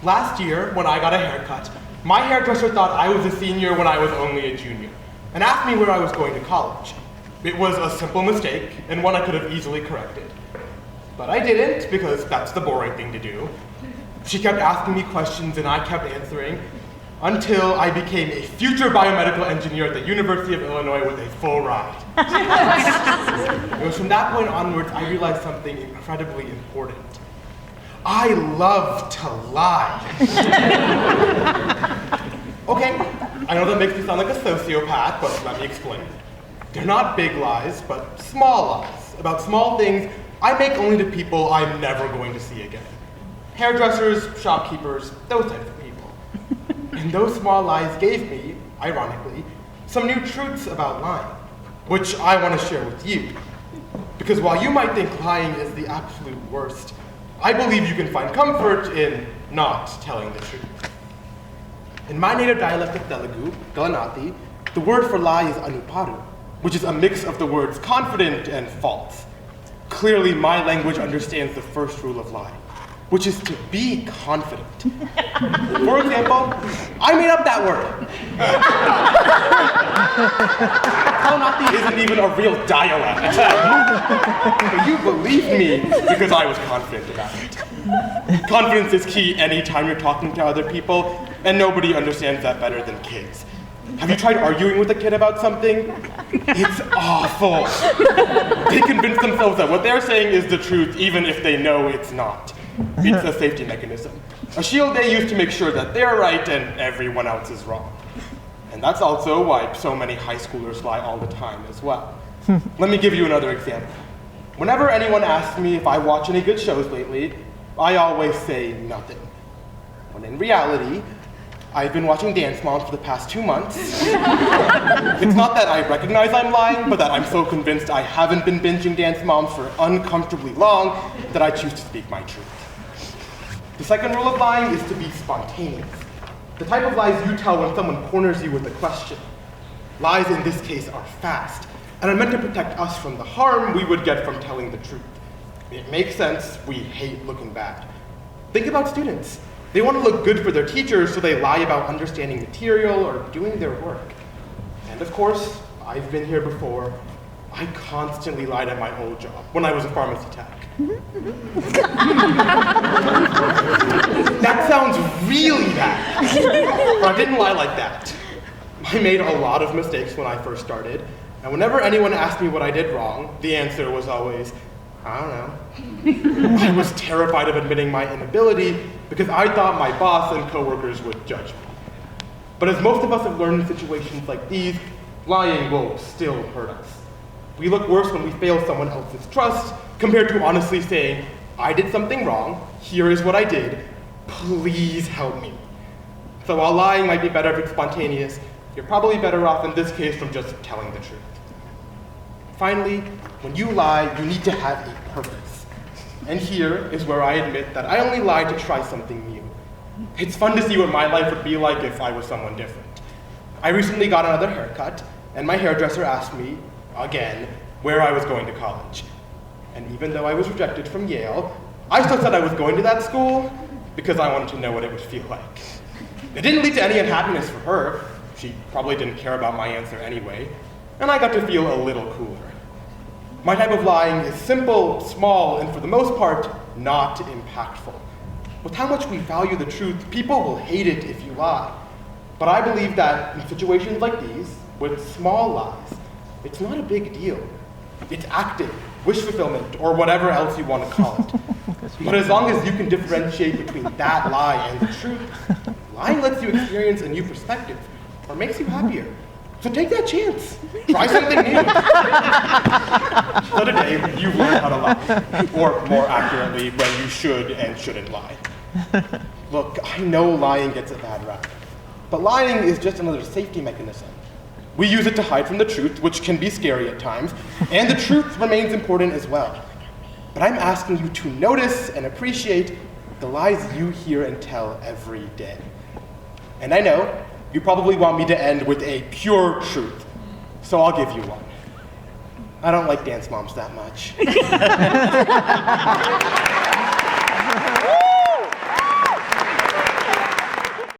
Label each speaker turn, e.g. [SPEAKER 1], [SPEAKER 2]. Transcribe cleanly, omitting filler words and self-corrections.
[SPEAKER 1] Last year, when I got a haircut, my hairdresser thought I was a senior when I was only a junior, and asked me where I was going to college. It was a simple mistake, and one I could have easily corrected. But I didn't, because that's the boring thing to do. She kept asking me questions, and I kept answering, until I became a future biomedical engineer at the University of Illinois with a full ride. It was from that point onwards I realized something incredibly important. I love to lie. Okay, I know that makes me sound like a sociopath, but let me explain. They're not big lies, but small lies about small things I make only to people I'm never going to see again. Hairdressers, shopkeepers, those types of people. And those small lies gave me, ironically, some new truths about lying, which I want to share with you. Because while you might think lying is the absolute worst, I believe you can find comfort in not telling the truth. In my native dialect of Telugu, Galanati, the word for lie is anuparu, which is a mix of the words confident and false. Clearly, my language understands the first rule of lying, which is to be confident. For example, I made up that word. Kalanati isn't even a real dialect. But you believed me because I was confident about it. Confidence is key anytime you're talking to other people, and nobody understands that better than kids. Have you tried arguing with a kid about something? It's awful. They convince themselves that what they're saying is the truth, even if they know it's not. It's a safety mechanism. A shield they use to make sure that they're right and everyone else is wrong. And that's also why so many high schoolers lie all the time as well. Let me give you another example. Whenever anyone asks me if I watch any good shows lately, I always say nothing. When in reality, I've been watching Dance Moms for the past 2 months. It's not that I recognize I'm lying, but that I'm so convinced I haven't been binging Dance Moms for uncomfortably long that I choose to speak my truth. The second rule of lying is to be spontaneous. The type of lies you tell when someone corners you with a question. Lies in this case are fast, and are meant to protect us from the harm we would get from telling the truth. It makes sense, we hate looking bad. Think about students. They want to look good for their teachers, so they lie about understanding material or doing their work. And of course, I've been here before. I constantly lied at my old job when I was a pharmacy tech. That sounds really bad, but I didn't lie like that. I made a lot of mistakes when I first started, and whenever anyone asked me what I did wrong, the answer was always, I don't know. I was terrified of admitting my inability because I thought my boss and coworkers would judge me. But as most of us have learned in situations like these, lying will still hurt us. We look worse when we fail someone else's trust compared to honestly saying, I did something wrong, here is what I did, please help me. So while lying might be better if it's spontaneous, you're probably better off in this case from just telling the truth. Finally, when you lie, you need to have a purpose. And here is where I admit that I only lied to try something new. It's fun to see what my life would be like if I was someone different. I recently got another haircut, and my hairdresser asked me, again, where I was going to college. And even though I was rejected from Yale, I still said I was going to that school because I wanted to know what it would feel like. It didn't lead to any unhappiness for her. She probably didn't care about my answer anyway, and I got to feel a little cooler. My type of lying is simple, small, and for the most part, not impactful. With how much we value the truth, people will hate it if you lie. But I believe that in situations like these, with small lies, it's not a big deal. It's acting, wish fulfillment, or whatever else you want to call it. But as long as you can differentiate between that lie and the truth, lying lets you experience a new perspective, or makes you happier. So take that chance. Try something new. So today, you've learned how to lie. Or more accurately, when you should and shouldn't lie. Look, I know lying gets a bad rap. But lying is just another safety mechanism. We use it to hide from the truth, which can be scary at times, and the truth remains important as well. But I'm asking you to notice and appreciate the lies you hear and tell every day. And I know you probably want me to end with a pure truth, so I'll give you one. I don't like Dance Moms that much.